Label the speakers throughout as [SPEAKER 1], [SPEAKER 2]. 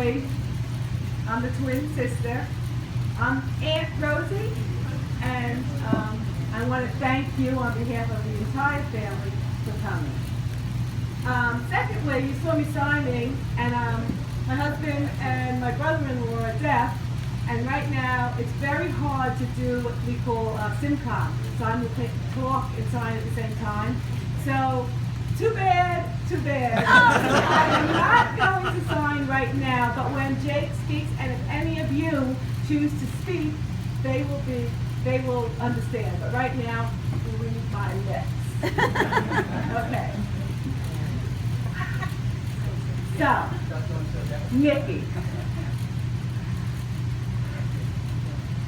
[SPEAKER 1] Jake. I'm the twin sister. I'm Aunt Rosie, and I want to thank you on behalf of the entire family for coming. Secondly, you saw me signing, and my husband and my brother-in-law are deaf, and right now it's very hard to do what we call SimCom, talk and sign at the same time. So, too bad, too bad. I am not going to sign right now, but when Jake speaks, and if any of you choose to speak, they will understand. But right now, read my lips. Okay. So, Nikki.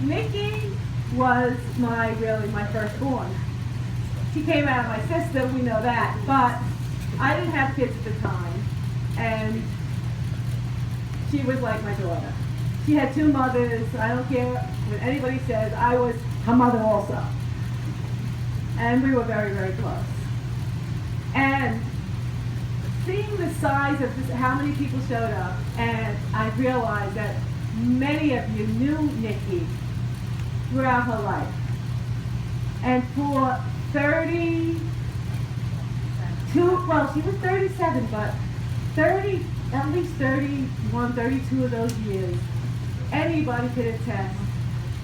[SPEAKER 1] Nikki was my firstborn. She came out of my sister, we know that, but I didn't have kids at the time, and she was like my daughter. She had two mothers. I don't care what anybody says, I was her mother also. And we were very, very close. And seeing the size of this, how many people showed up, and I realized that many of you knew Nikki throughout her life. And for 32, well, she was 37, but at least 31, 32 of those years, anybody could attest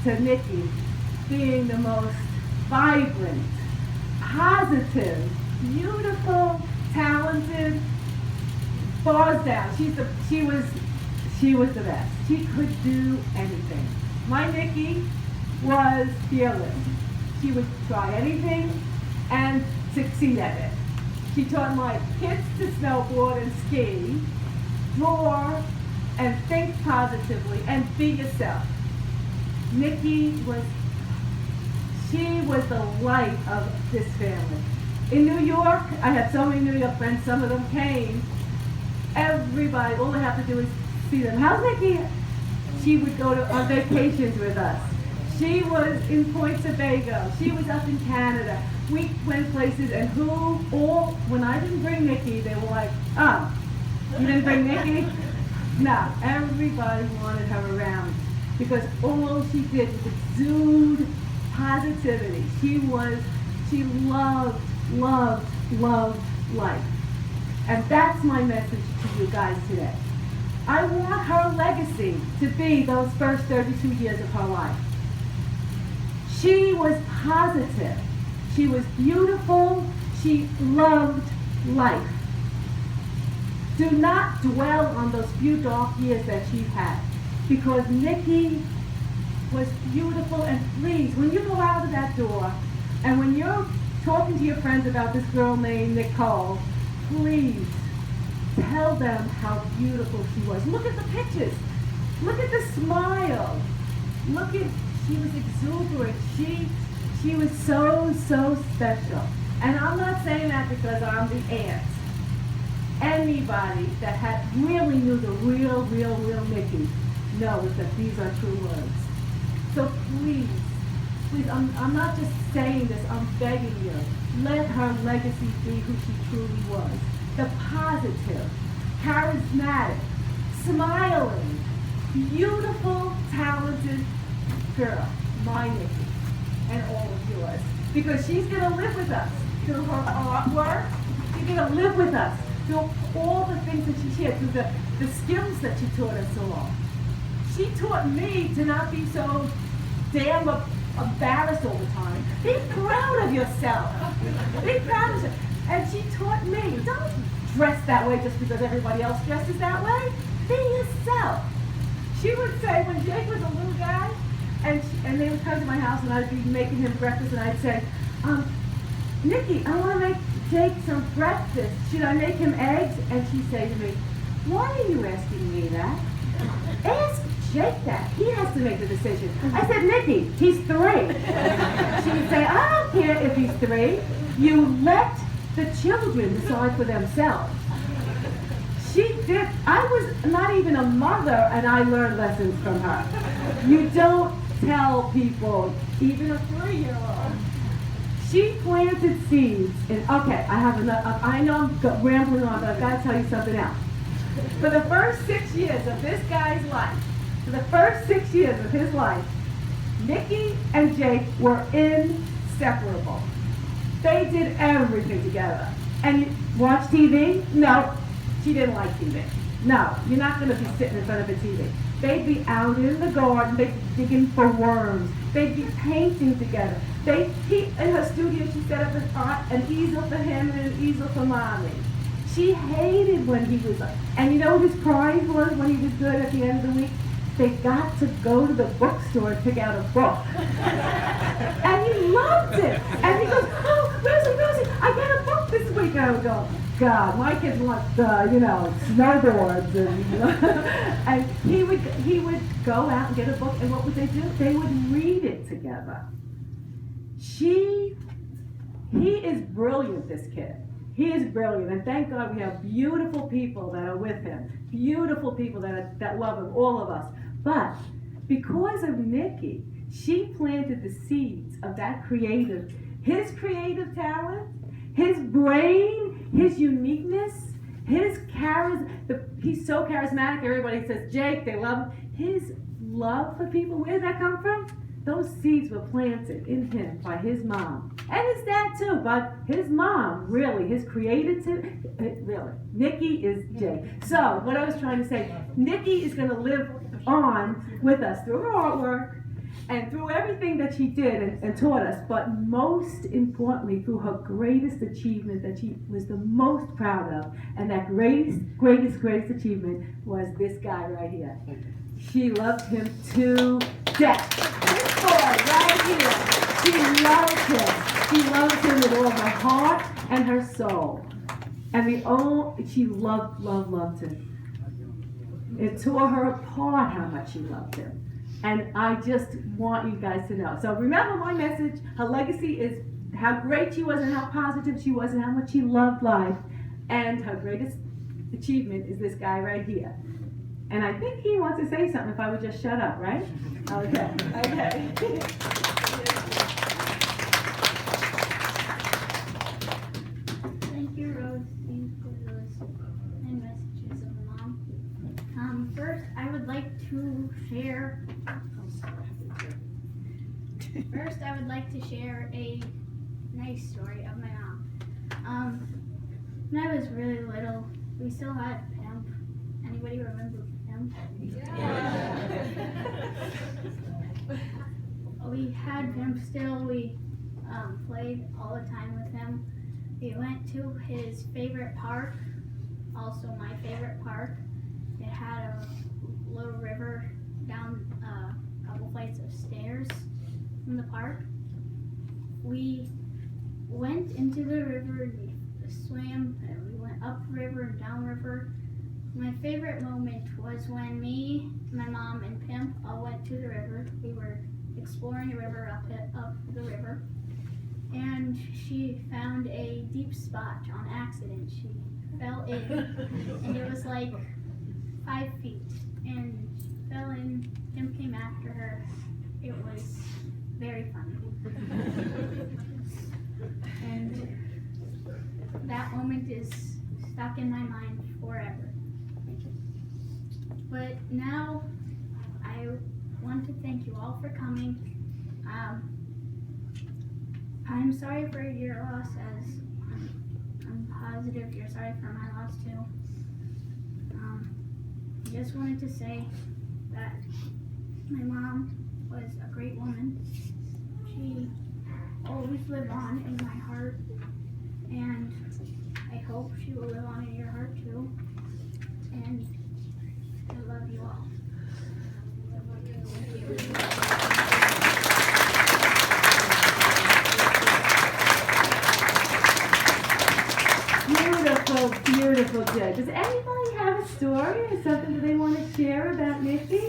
[SPEAKER 1] to Nikki being the most vibrant, positive, beautiful, talented, bars down. She was the best. She could do anything. My Nikki was fearless. She would try anything and succeed at it. She taught my kids to snowboard and ski, draw, and think positively, and be yourself. Nikki was the light of this family. In New York, I have so many New York friends, some of them came. Everybody, all they have to do is see them. How's Nikki? She would go on vacations with us. She was in Point Sebago. She was up in Canada. We went places, and when I didn't bring Nikki, they were like, oh, you didn't bring Nikki? No, everybody wanted her around because all she did was exude positivity. She loved life. And that's my message to you guys today. I want her legacy to be those first 32 years of her life. She was positive. She was beautiful. She loved life. Do not dwell on those few dark years that she had, because Nikki was beautiful. And please, when you go out of that door, and when you're talking to your friends about this girl named Nicole, please tell them how beautiful she was. Look at the pictures. Look at the smile. She was exuberant. She was so special. And I'm not saying that because I'm the aunt. Anybody that really knew the real Nikki knows that these are true words. So please, I'm not just saying this, I'm begging you. Let her legacy be who she truly was. The positive, charismatic, smiling, beautiful, talented girl, my Nikki, and all of yours. Because she's going to live with us through her artwork. She's going to live with us through all the things that she shared, through the skills that she taught us all. She taught me to not be so damn embarrassed all the time. Be proud of yourself. Be proud of yourself. And she taught me, don't dress that way just because everybody else dresses that way. Be yourself. She would say, when Jake was a little guy, and they would come to my house and I'd be making him breakfast, and I'd say, Nikki, I want to make Jake some breakfast. Should I make him eggs? And she'd say to me, why are you asking me that? Ask Jake that. He has to make the decision. I said, Nikki, he's 3. She would say, I don't care if he's 3. You let the children decide for themselves. She did. I was not even a mother, and I learned lessons from her. You don't tell people, even a 3-year-old. She planted seeds, and okay, I have enough. I know I'm rambling on, but I've got to tell you something else. For the first 6 years of this guy's life, for the first 6 years of his life, Nikki and Jake were inseparable. They did everything together. And you watch TV? No, she didn't like TV. No, you're not going to be sitting in front of a TV. They'd be out in the garden, they'd be digging for worms. They'd be painting together. In her studio, she set up an easel for him and an easel for Mommy. She hated when he was, and you know what his prize was when he was good at the end of the week? They got to go to the bookstore and pick out a book. And he loved it. And he goes, oh, Rosie, I got a book this week. I would go, God, my kids want, snowboards. And he would go out and get a book, and what would they do? They would read it together. He is brilliant, this kid. He is brilliant, and thank God we have beautiful people that are with him, beautiful people that love him, all of us. But because of Nikki, she planted the seeds of that his creative talent, his brain, his uniqueness, his charisma. He's so charismatic, everybody says, Jake, they love him. His love for people, where did that come from? Those seeds were planted in him by his mom. And his dad too, but his mom, really, his creative, really. Nikki is Jake. So, what I was trying to say, Nikki is going to live on with us through her artwork and through everything that she did and taught us, but most importantly, through her greatest achievement that she was the most proud of, and that greatest achievement was this guy right here. She loved him to death. This boy right here, she loved him. She loved him with all her heart and her soul. And she loved him. It tore her apart how much she loved him. And I just want you guys to know. So remember my message, her legacy is how great she was and how positive she was and how much she loved life. And her greatest achievement is this guy right here. And I think he wants to say something if I would just shut up, right? Okay.
[SPEAKER 2] Thank you, Rosie, for those kind messages of Mom. First, I would like to share a nice story of my mom. When I was really little, we still had Pimp. Anybody remember Pimp? Yeah. We had Pimp still. We played all the time with him. We went to his favorite park, also my favorite park. It had a little river down a couple flights of stairs from the park. We went into the river, we swam, and we went up river and down river. My favorite moment was when me, my mom, and Pimp all went to the river. We were exploring the river up the river, and she found a deep spot on accident. She fell in, and it was like 5 feet, and she fell in. Pimp came after her. It was very funny. And that moment is stuck in my mind forever. But now I want to thank you all for coming. I'm sorry for your loss, as I'm positive you're sorry for my loss too. I just wanted to say that my mom was a great woman. She always lived on in my heart, and I hope she will live on in your heart too. And I love you all.
[SPEAKER 1] Beautiful, beautiful, Jay. Does anybody have a story or something that they want to share about Nikki?